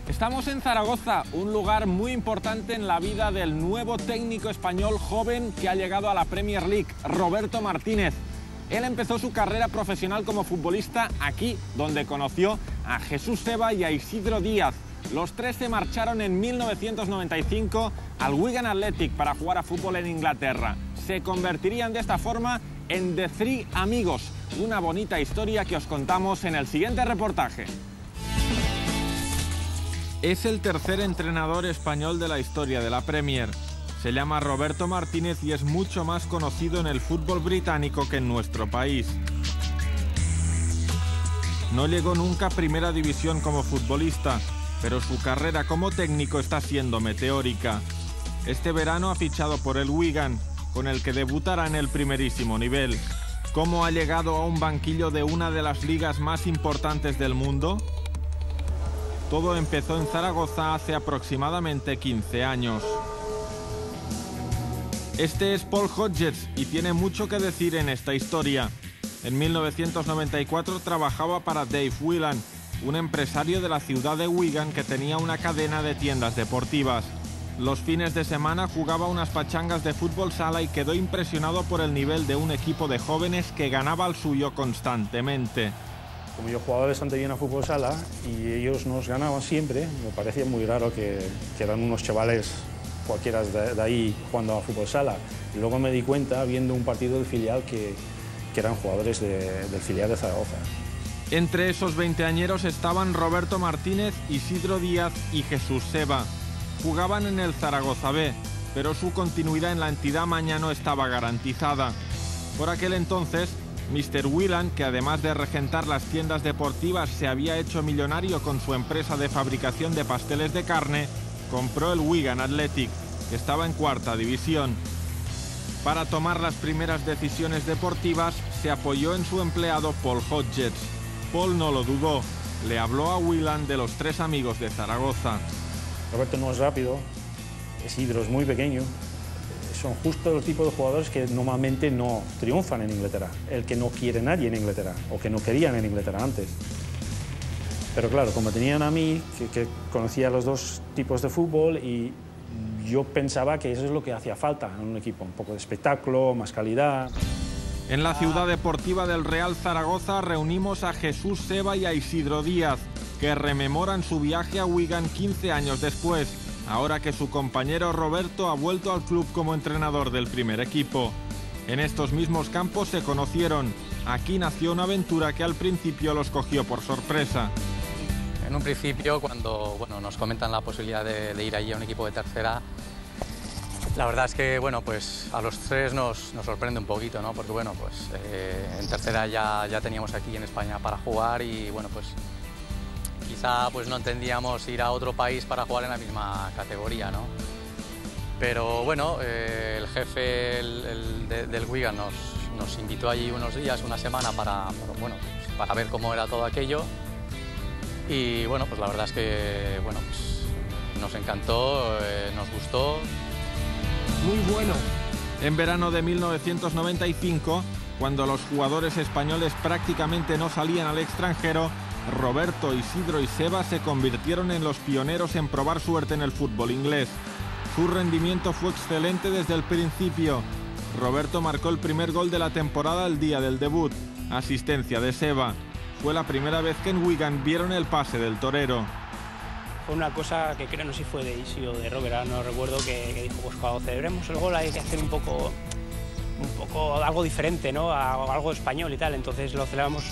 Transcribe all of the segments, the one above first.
Estamos en Zaragoza, un lugar muy importante en la vida del nuevo técnico español joven que ha llegado a la Premier League, Roberto Martínez. Él empezó su carrera profesional como futbolista aquí, donde conoció a Jesús Seba y a Isidro Díaz. Los tres se marcharon en 1995 al Wigan Athletic para jugar a fútbol en Inglaterra. Se convertirían de esta forma en The Three Amigos, una bonita historia que os contamos en el siguiente reportaje. Es el tercer entrenador español de la historia de la Premier. Se llama Roberto Martínez y es mucho más conocido en el fútbol británico que en nuestro país. No llegó nunca a Primera División como futbolista, pero su carrera como técnico está siendo meteórica. Este verano ha fichado por el Wigan, con el que debutará en el primerísimo nivel. ¿Cómo ha llegado a un banquillo de una de las ligas más importantes del mundo? Todo empezó en Zaragoza hace aproximadamente 15 años. Este es Paul Hodges y tiene mucho que decir en esta historia. En 1994 trabajaba para Dave Whelan, un empresario de la ciudad de Wigan que tenía una cadena de tiendas deportivas. Los fines de semana jugaba unas pachangas de fútbol sala y quedó impresionado por el nivel de un equipo de jóvenes que ganaba el suyo constantemente. Como yo jugaba bastante bien a fútbol sala y ellos nos ganaban siempre, me parecía muy raro que eran unos chavales cualquiera de ahí jugando a fútbol sala. Y luego me di cuenta, viendo un partido del filial, que eran jugadores del filial de Zaragoza. Entre esos veinteañeros estaban Roberto Martínez, Isidro Díaz y Jesús Seba. Jugaban en el Zaragoza B, pero su continuidad en la entidad mañana no estaba garantizada. Por aquel entonces, Mr. Whelan, que además de regentar las tiendas deportivas se había hecho millonario con su empresa de fabricación de pasteles de carne, compró el Wigan Athletic, que estaba en cuarta división. Para tomar las primeras decisiones deportivas, se apoyó en su empleado Paul Hodges. Paul no lo dudó, le habló a Whelan de los tres amigos de Zaragoza. Roberto no es rápido, Isidro es muy pequeño. Son justo los tipos de jugadores que normalmente no triunfan en Inglaterra, el que no quiere nadie en Inglaterra, o que no querían en Inglaterra antes. Pero claro, como tenían a mí, que conocía los dos tipos de fútbol, y yo pensaba que eso es lo que hacía falta en un equipo, un poco de espectáculo, más calidad. En la ciudad deportiva del Real Zaragoza reunimos a Jesús Seba y a Isidro Díaz, que rememoran su viaje a Wigan 15 años después, ahora que su compañero Roberto ha vuelto al club como entrenador del primer equipo. En estos mismos campos se conocieron. Aquí nació una aventura que al principio los cogió por sorpresa. En un principio, cuando nos comentan la posibilidad de ir allí a un equipo de tercera, la verdad es que pues a los tres nos sorprende un poquito, ¿no? Porque en tercera ya teníamos aquí en España para jugar y pues quizá no entendíamos ir a otro país para jugar en la misma categoría, ¿no? Pero el jefe del Wigan nos invitó allí unos días, una semana, para ver cómo era todo aquello. Y la verdad es que nos encantó, nos gustó. Muy bueno. En verano de 1995, cuando los jugadores españoles prácticamente no salían al extranjero, Roberto, Isidro y Seba se convirtieron en los pioneros en probar suerte en el fútbol inglés. Su rendimiento fue excelente desde el principio. Roberto marcó el primer gol de la temporada el día del debut, asistencia de Seba. Fue la primera vez que en Wigan vieron el pase del torero. Fue una cosa que creo, no sé si fue de Isi o de Robert, no recuerdo, que dijo, pues cuando celebremos el gol hay que hacer un poco algo diferente, ¿no? Algo español y tal. Entonces lo celebramos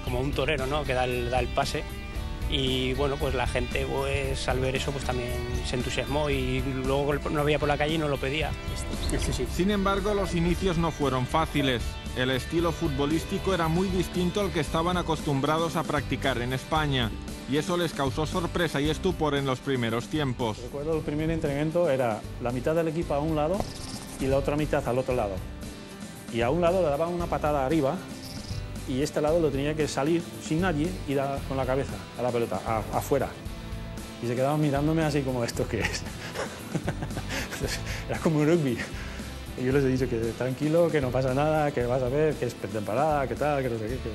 como un torero, ¿no? Que da el pase. Y pues la gente al ver eso también se entusiasmó y luego no veía por la calle y no lo pedía. Sí. Sin embargo, los inicios no fueron fáciles. El estilo futbolístico era muy distinto al que estaban acostumbrados a practicar en España, y eso les causó sorpresa y estupor en los primeros tiempos. Recuerdo el primer entrenamiento era la mitad del equipo a un lado y la otra mitad al otro lado. Y a un lado le daban una patada arriba y este lado lo tenía que salir sin nadie y dar con la cabeza a la pelota, afuera. Y se quedaban mirándome así como, ¿esto qué es? Era como un rugby. Y yo les he dicho que tranquilo, que no pasa nada, que vas a ver, que es pretemporada, que tal, que no sé qué.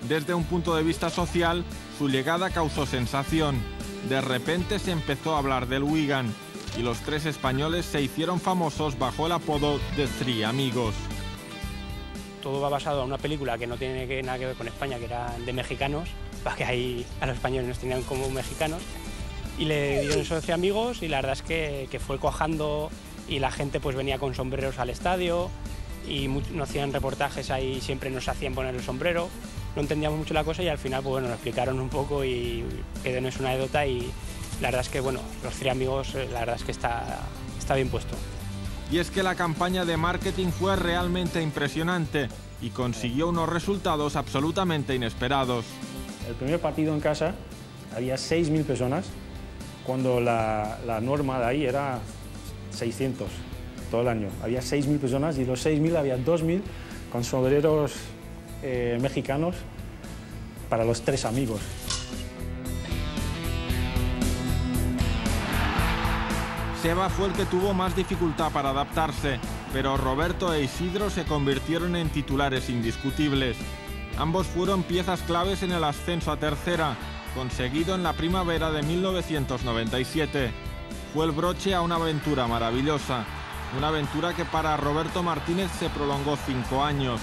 Desde un punto de vista social, su llegada causó sensación. de repente se empezó a hablar del Wigan y los tres españoles se hicieron famosos bajo el apodo de Three Amigos. Todo va basado en una película que no tiene nada que ver con España, que era de mexicanos, para que ahí a los españoles nos tenían como mexicanos. Y le dieron esos 3 amigos y la verdad es que fue cuajando y la gente pues venía con sombreros al estadio y nos hacían reportajes ahí, siempre nos hacían poner el sombrero. No entendíamos mucho la cosa y al final pues bueno, nos explicaron un poco y quedó en una anécdota y la verdad es que bueno, los 3 amigos la verdad es que está bien puesto. Y es que la campaña de marketing fue realmente impresionante y consiguió unos resultados absolutamente inesperados. El primer partido en casa había 6.000 personas, cuando la norma de ahí era 600 todo el año. Había 6.000 personas y de los 6.000 había 2.000 con sombreros mexicanos para los 3 amigos. Seba fue el que tuvo más dificultad para adaptarse, pero Roberto e Isidro se convirtieron en titulares indiscutibles. Ambos fueron piezas claves en el ascenso a tercera, conseguido en la primavera de 1997. Fue el broche a una aventura maravillosa, una aventura que para Roberto Martínez se prolongó 5 años.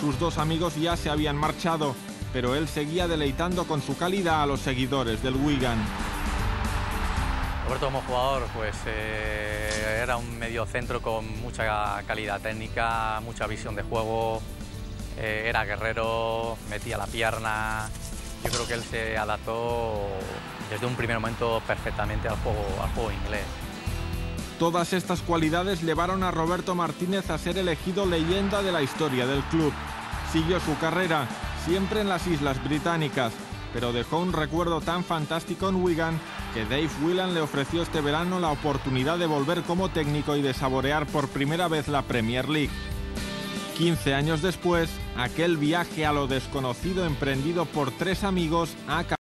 Sus 2 amigos ya se habían marchado, pero él seguía deleitando con su calidad a los seguidores del Wigan. Roberto como jugador pues era un mediocentro con mucha calidad técnica, mucha visión de juego, era guerrero, metía la pierna. Yo creo que él se adaptó desde un primer momento perfectamente al juego inglés. Todas estas cualidades llevaron a Roberto Martínez a ser elegido leyenda de la historia del club. Siguió su carrera, siempre en las Islas Británicas, pero dejó un recuerdo tan fantástico en Wigan que Dave Whelan le ofreció este verano la oportunidad de volver como técnico y de saborear por primera vez la Premier League. 15 años después, aquel viaje a lo desconocido emprendido por 3 amigos ha acabado.